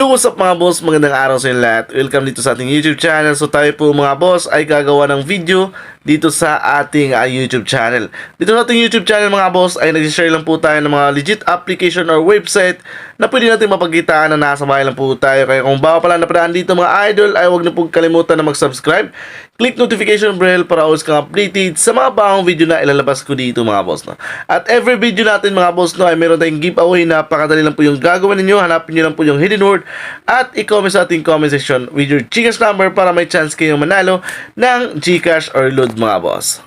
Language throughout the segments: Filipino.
What's up mga boss? Magandang araw sa inyo lahat. Welcome dito sa ating YouTube channel. So tayo po mga boss ay gagawa ng video dito sa ating YouTube channel. Dito sa ating YouTube channel mga boss ay nag-share lang po tayo ng mga legit application or website na pwede natin mapagkitaan na nasa bahay lang po tayo. Kaya kung bago pala napadaan dito mga idol ay huwag na po kalimutan na mag-subscribe. Click notification bell para always kang updated sa mga bagong video na ilalabas ko dito mga boss. No? At every video natin mga boss no, ay meron tayong giveaway. Napakadali lang po yung gagawin ninyo. Hanapin nyo lang po yung hidden word at i-comment sa ating comment section with your Gcash number para may chance kayong manalo ng Gcash or load mga boss.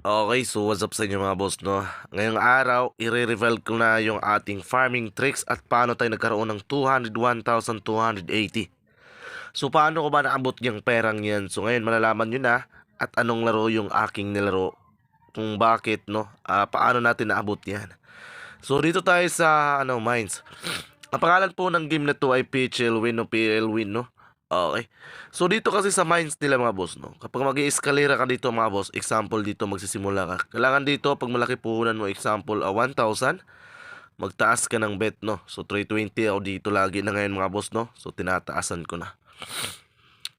Okay, so what's up sa inyo mga boss no? Ngayong araw, i-reveal ko na yung ating farming tricks at paano tayo nagkaroon ng 201,280. So paano ko ba naabot yung perang yan? So ngayon malalaman nyo na at anong laro yung aking nilaro, kung bakit no, paano natin naabot yan. So dito tayo sa mines. Ang pangalan po ng game na to ay PHL Win o PL Win no. Okay. So dito kasi sa mines nila mga boss no. Kapag mag-i-escalera ka dito mga boss, example dito magsisimula ka. Kailangan dito pag malaki puhunan mo, example 1,000, magtaas ka ng bet no. So 320 ako dito lagi na ngayon mga boss no. So tinataasan ko na.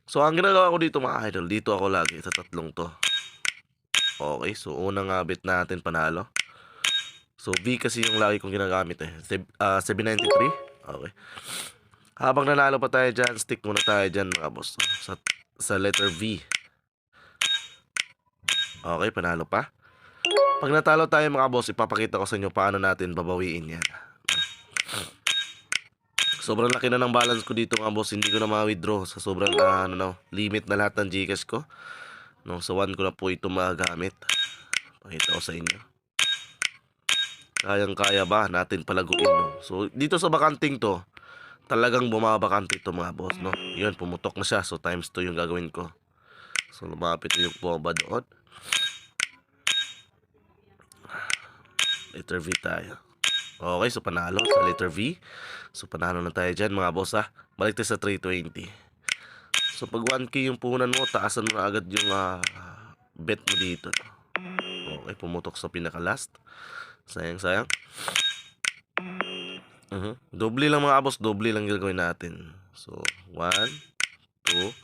So ang ginagawa ko dito mga idol, dito ako lagi sa tatlong to. Okay, so unang bet natin panalo. So V kasi yung lagi kong ginagamit eh. 793. Okay. Habang nanalo pa tayo dyan, stick muna tayo dyan mga boss. Sa letter V. Okay, panalo pa. Pag natalo tayo mga boss, ipapakita ko sa inyo paano natin babawiin yan. Sobrang laki na ng balance ko dito mga boss. Hindi ko na ma-withdraw sa sobrang limit na lahat ng Gcash ko. No, sa 1 ko na po ito magagamit. Pakita ko sa inyo. Kayang-kaya ba natin palaguin no? So dito sa bakanting to, talagang bumabakante ito mga boss no. Yun, pumutok na siya. So times 2 yung gagawin ko. So lumapit yung bomba doon. Letter V tayo. Okay, so panalo sa letter V. So panalo na tayo dyan mga boss ha. Balik tayo sa 320. So pag 1k yung puhunan mo, taasan mo na agad yung bet mo dito. Okay, pumutok sa pinaka last. Sayang. Doble lang mga boss, doble lang gagawin natin. So 1, 2,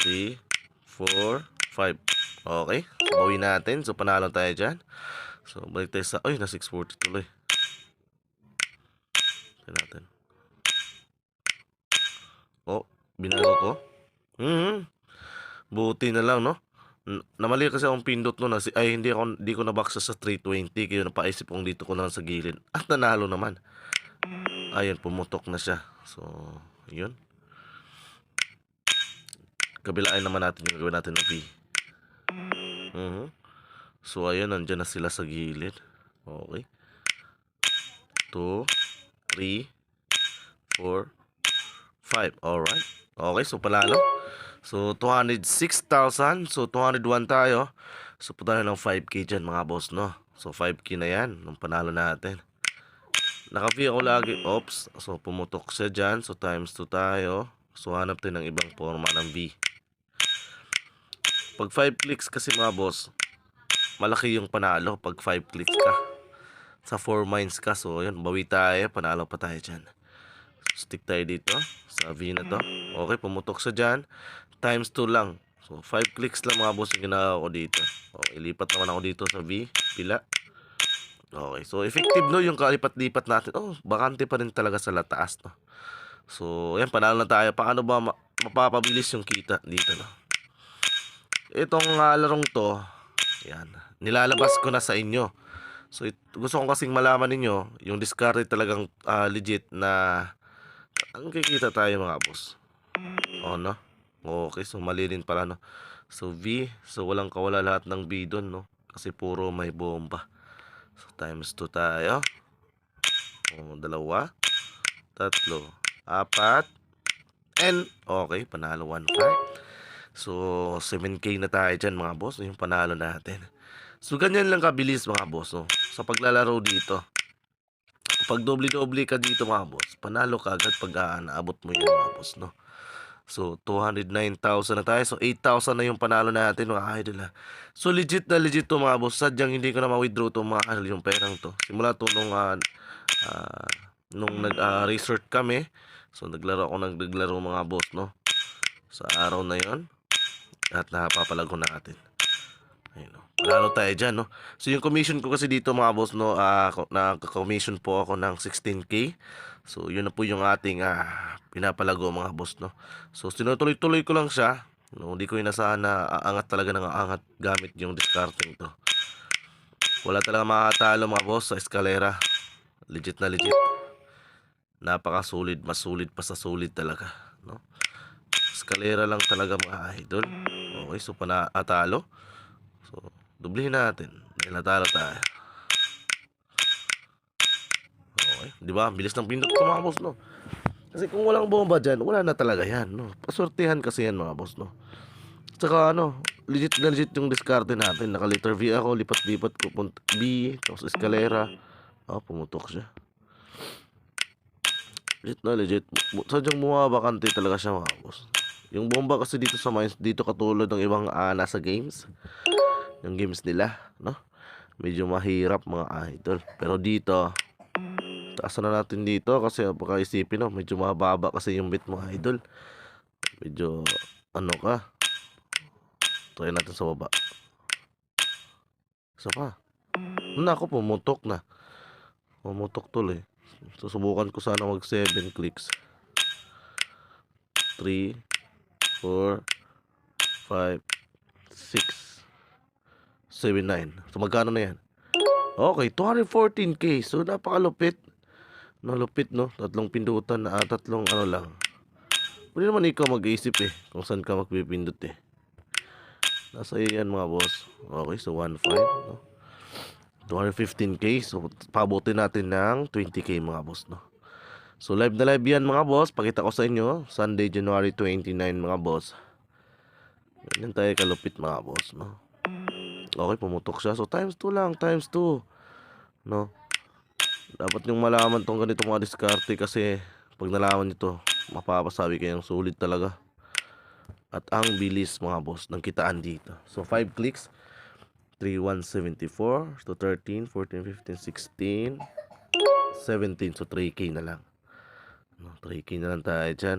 3, 4, 5. Okay, so bawi natin. So panalo tayo dyan. So balik tayo sa, na 640 tuloy. Tignan natin. Oh, binago ko. Buti na lang no. Namali kasi akong pindot no na hindi ko nabaksa sa 320 kaya napaisip kong dito ko lang sa gilid. At nanalo naman. Ayun, pumutok na siya. So, yun. Kabilaan naman natin yung gawin natin ng V. So, ayun, nandyan na sila sa gilid. Okay. 2, 3, 4, 5. Alright. Okay, so palalo. So, 206,000. So, 201 tayo. So, punta na ng 5k dyan mga boss, no? So, 5k na yan nung panalo natin. Naka-V ako lagi. Oops. So, pumutok siya dyan. So, times 2 tayo. So, hanap tayo ng ibang forma ng V. Pag 5 clicks kasi mga boss, malaki yung panalo pag 5 clicks ka. Sa 4 mines ka. So, yun. Bawi tayo. Panalo pa tayo dyan. Stick tayo dito. Sa V na to. Okay, pumutok siya dyan. Times 2 lang. So, 5 clicks lang mga boss yung ginagawa ko dito. Okay, lipat naman ako dito sa V. Pila. Okay, so effective no yung kalipat-lipat natin. Oh, bakante pa rin talaga sa lataas no. So, ayan, panalo na tayo. Paano ba mapapabilis yung kita dito no? Itong larong to, yan, nilalabas ko na sa inyo. So, gusto kong kasing malaman ninyo yung discard talagang legit na ang kikita tayo mga boss. Oh no. Okay, so mali din pala no. So V, so walang kawala lahat ng B doon no. Kasi puro may bomba. So times 2 tayo. O, 2, 3, 4, 5. And okay, panalo 1-5. So 7k na tayo dyan mga boss. Yung panalo natin. So ganyan lang kabilis mga boss no. Sa paglalaro dito. Pag doble-doble ka dito mga boss, panalo ka agad pag naabot mo yun mga boss no. So 209,000 na tayo. So 8,000 na yung panalo natin mga idol ha. So legit na legit to mga boss. Sadyang hindi ko na ma-withdraw to mga idol yung perang to. Simula to nung nag-resort kami So naglaro mga boss, no? Sa araw na yon at napapalago natin. Ayun, no? Panalo tayo dyan, no? So yung commission ko kasi dito mga boss, no? Nagka-commission po ako ng 16K. So yun na po yung ating pinapalago mga boss, no? So sinutuloy-tuloy ko lang siya. No, hindi ko inasahan na aangat talaga ng aangat gamit yung discarding to. Wala talaga makakatalo mga boss sa eskalera. Legit na legit. Napakasulit, mas sulit pa sa sulit talaga, no? Eskalera lang talaga mga idol. Okay, so panatalo. So, dublihin natin. Dahil natalo tayo. Okay, di ba? Bilis ng pindot ko mga boss, no? Kasi kung walang bomba dyan, wala na talaga yan, no? Pasortihan kasi yan mga boss, no? Tsaka legit na legit yung diskarte natin. Naka-letter V ako, lipat-lipat ko B, tapos eskalera. Pumutok siya. Legit na legit. Sadyang bumabakante talaga siya mga boss. Yung bomba kasi dito sa mines, dito katulad ng ibang nasa games. Yung games nila, no? Medyo mahirap mga idol. Pero dito, taasan na natin dito kasi baka isipin, no? Medyo mababa kasi yung bit mga idol. Medyo, ka? Try natin sa baba. Isa pa. Nako, pumutok na. Pumutok tuloy. Susubukan ko sana mag 7 clicks. 3, 4, 5, 6, 7, 9. So magkano na yan? Okay, 214k. So napakalupit. No, lupit, no? Tatlong pindutan na tatlong lang. Pwede naman ikaw mag-iisip kung saan ka magpipindot Nasa iyo yan mga boss. Okay, so 1.5, no? 215k. So pabutin natin ng 20k mga boss, no? So live na live yan mga boss. Pakita ko sa inyo Sunday, January 29 mga boss. Ganyan tayo kalupit mga boss, no? Okay, pumutok siya. So times 2 lang, times 2, no? Dapat yung malaman tong ganito mga diskarte kasi pag nalaman nito, mapapasabi kayong sulit talaga. At ang bilis mga boss ng kitaan dito. So 5 clicks, 3,174 to 13, 14, 15, 16, 17. So 3k na lang, no? 3k na lang tayo dyan.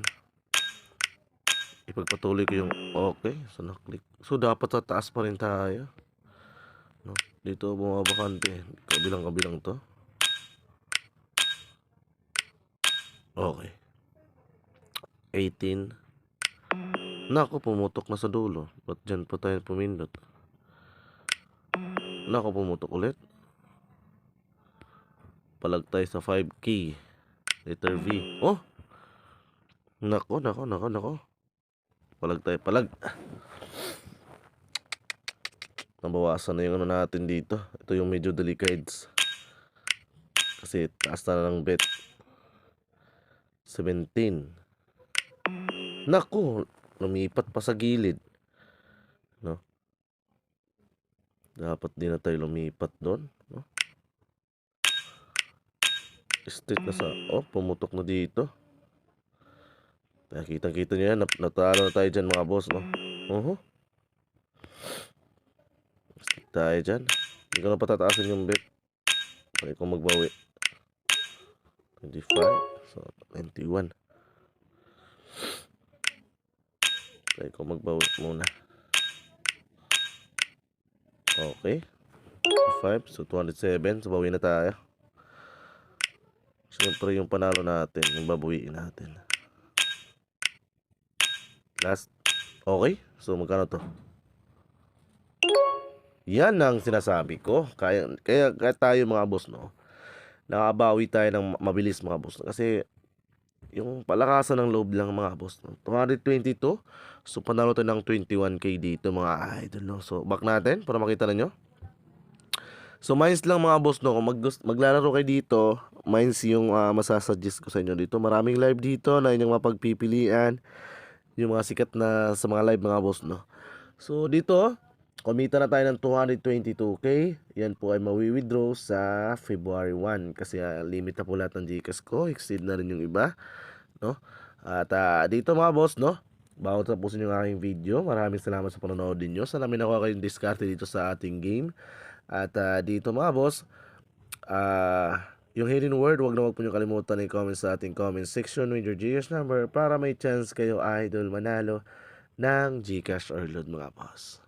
Ipagpatuloy ko yung okay. So na-click. So dapat sa taas pa rin tayo, no? Dito bumabakante. Kabilang to. Okay. 18. Nako, pumutok na sa dulo. Ba't dyan pa tayo pumindot? Nako, pumutok ulit. Palag tayo sa 5K. Letter V. Oh! Nako. Palag tayo, palag. Nabawasan na yung natin dito. Ito yung medyo delicades. Kasi taas na ng bet. 17. Nako, lumipat pa sa gilid, no? Dapat din na tayo lumipat doon, no? Straight na sa pumutok na dito. Kaya kitang-kita nyo yan, natalo na tayo dyan mga boss, no? Stick tayo dyan. Hindi ko na patataasin yung bet. Pwede ko magbawi. 25. So 21. Pwede ko magbawi muna. Okay. 5. So 207. So bawi na tayo. Siyempre yung panalo natin, yung babuwiin natin. Last. Okay. So magkano to? Yan ang sinasabi ko. Kaya tayo mga boss, no? Nakabawi tayo ng mabilis mga boss. Kasi yung palakasan ng loob lang mga boss, no? 222. So panalo tayo ng 21k dito mga idol, no? So back natin para makita ninyo. So mines lang mga boss, no? Kung maglalaro kayo dito, mines yung masasuggest ko sa inyo dito. Maraming live dito na inyong mapagpipilian. Yung mga sikat na sa mga live mga boss, no? So dito, kumita na tayo ng 222k. Yan po ay mawi-withdraw sa February 1 kasi limit na po lahat ng Gcash ko. Exceed na rin yung iba, no? At dito mga boss, no? Bago tapusin yung aking video, maraming salamat sa panonood ninyo. Sana may nakuha kayong diskarte dito sa ating game. At dito mga boss, yung hidden word, wag na wag po nyo kalimutan i-comment sa ating comment section with your GCash number para may chance kayo idol manalo ng GCash or load mga boss.